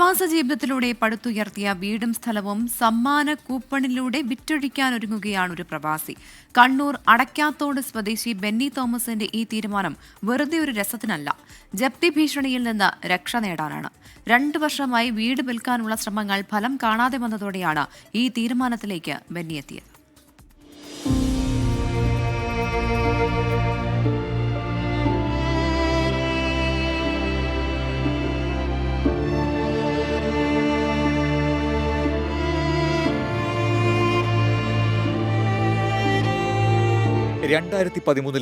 പ്രവാസ ജീവിതത്തിലൂടെ പടുത്തുയർത്തിയ വീടും സ്ഥലവും സമ്മാന കൂപ്പണിലൂടെ വിറ്റൊഴിക്കാനൊരുങ്ങുകയാണ് ഒരു പ്രവാസി. കണ്ണൂർ അടയ്ക്കാത്തോട് സ്വദേശി ബെന്നി തോമസിന്റെ ഈ തീരുമാനം വെറുതെ ഒരു രസത്തിനല്ല, ജപ്തി ഭീഷണിയിൽ നിന്ന് രക്ഷ നേടാനാണ്. 2 വർഷമായി വീട് വിൽക്കാനുള്ള ശ്രമങ്ങൾ ഫലം കാണാതെ വന്നതോടെയാണ് ഈ തീരുമാനത്തിലേക്ക് ബെന്നി എത്തിയത്.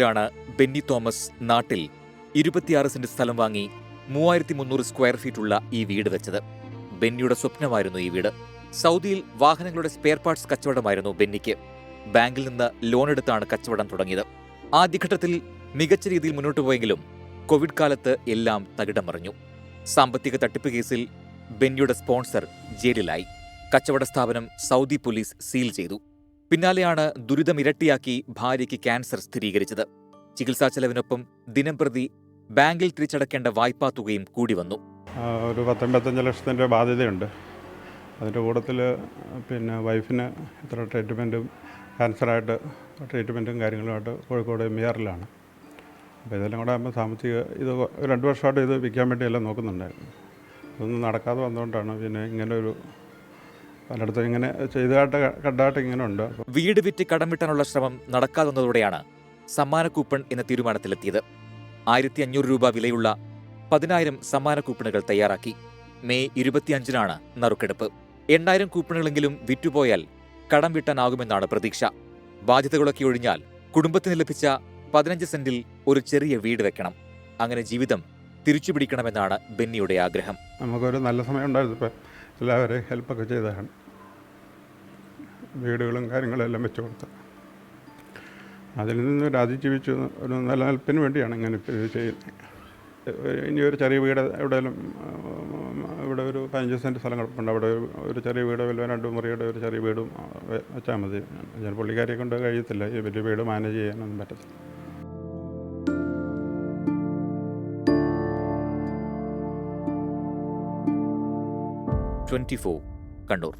ലാണ് ബെന്നി തോമസ് നാട്ടിൽ 26 സെന്റ് സ്ഥലം വാങ്ങി 3300 സ്ക്വയർ ഫീറ്റുള്ള ഈ വീട് വെച്ചത്. ബെന്നിയുടെ സ്വപ്നമായിരുന്നു ഈ വീട്. സൗദിയിൽ വാഹനങ്ങളുടെ സ്പെയർ പാർട്സ് കച്ചവടമായിരുന്നു ബെന്നിക്ക്. ബാങ്കിൽ നിന്ന് ലോൺ എടുത്താണ് കച്ചവടം തുടങ്ങിയത്. ആദ്യഘട്ടത്തിൽ മികച്ച രീതിയിൽ മുന്നോട്ടു പോയെങ്കിലും കോവിഡ് കാലത്ത് എല്ലാം തകിടം മറിഞ്ഞു. സാമ്പത്തിക തട്ടിപ്പ് കേസിൽ ബെന്നിയുടെ സ്പോൺസർ ജയിലിലായി. കച്ചവട സ്ഥാപനം സൗദി പോലീസ് സീൽ ചെയ്തു. പിന്നാലെയാണ് ദുരിതമിരട്ടിയാക്കി ഭാര്യയ്ക്ക് ക്യാൻസർ സ്ഥിരീകരിച്ചത്. ചികിത്സാ ചെലവിനൊപ്പം ദിനംപ്രതി ബാങ്കിൽ തിരിച്ചടക്കേണ്ട വായ്പാ തുകയും കൂടി വന്നു. ഒരു 10-55 ലക്ഷത്തിൻ്റെ ബാധ്യതയുണ്ട്. അതിൻ്റെ കൂട്ടത്തിൽ വൈഫിന് ഇത്ര ട്രീറ്റ്മെൻറ്റും ക്യാൻസറായിട്ട് ട്രീറ്റ്മെൻറ്റും കാര്യങ്ങളുമായിട്ട് കോഴിക്കോട് MER-ലാണ്. അപ്പോൾ ഇതെല്ലാം കൂടെ ആകുമ്പോൾ സാമ്പത്തിക ഇത് 2 വർഷമായിട്ട് ഇത് വിൽക്കാൻ വേണ്ടിയെല്ലാം നോക്കുന്നുണ്ടായിരുന്നു. ഇതൊന്നും നടക്കാതെ വന്നുകൊണ്ടാണ് ഇങ്ങനെ ഒരു പലയിടത്തും ഇങ്ങനെ ചെയ്തതായിട്ട് കണ്ടായിട്ട് ഇങ്ങനെ ഉണ്ട്. വീട് വിറ്റ് കടം വിട്ടാനുള്ള ശ്രമം നടക്കാതെ വന്നതോടെയാണ് സമ്മാന കൂപ്പൺ എന്ന തീരുമാനത്തിലെത്തിയത്. 1500 രൂപ വിലയുള്ള 10,000 സമ്മാന കൂപ്പണുകൾ തയ്യാറാക്കി. മെയ് 25-നാണ് നറുക്കെടുപ്പ്. 8,000 കൂപ്പണുകളെങ്കിലും വിറ്റുപോയാൽ കടം വിട്ടാനാകുമെന്നാണ് പ്രതീക്ഷ. ബാധ്യതകളൊക്കെ ഒഴിഞ്ഞാൽ കുടുംബത്തിന് ലഭിച്ച 15 സെന്റിൽ ഒരു ചെറിയ വീട് വെക്കണം. അങ്ങനെ ജീവിതം തിരിച്ചുപിടിക്കണമെന്നാണ് ബെന്നിയുടെ ആഗ്രഹം. നമുക്കൊരു നല്ല സമയം ഉണ്ടായിരുന്നു. ഇപ്പോൾ എല്ലാവരെയും ഹെൽപ്പൊക്കെ ചെയ്തതാണ്. വീടുകളും കാര്യങ്ങളെല്ലാം വെച്ചു കൊടുത്ത് അതിൽ നിന്ന് അതിജീവിച്ച് ഒരു നിലനിൽപ്പിന് വേണ്ടിയാണ് ഇങ്ങനെ ഇത് ചെയ്യുന്നത്. ഇനി ഒരു ചെറിയ വീട് എവിടെയെങ്കിലും ഇവിടെ ഒരു 15 സെൻറ്റ് സ്ഥലം കിടപ്പുണ്ട്. അവിടെ ഒരു ചെറിയ വീട് വല്ല 2 മുറിയുടെ ഒരു ചെറിയ വീടും വെച്ചാൽ മതി. ഞാൻ പുള്ളിക്കാരിയെ കൊണ്ട് കഴിയത്തില്ല, ഈ വലിയ വീട് മാനേജ് ചെയ്യാനൊന്നും പറ്റത്തില്ല. 24 കണ്ണൂർ.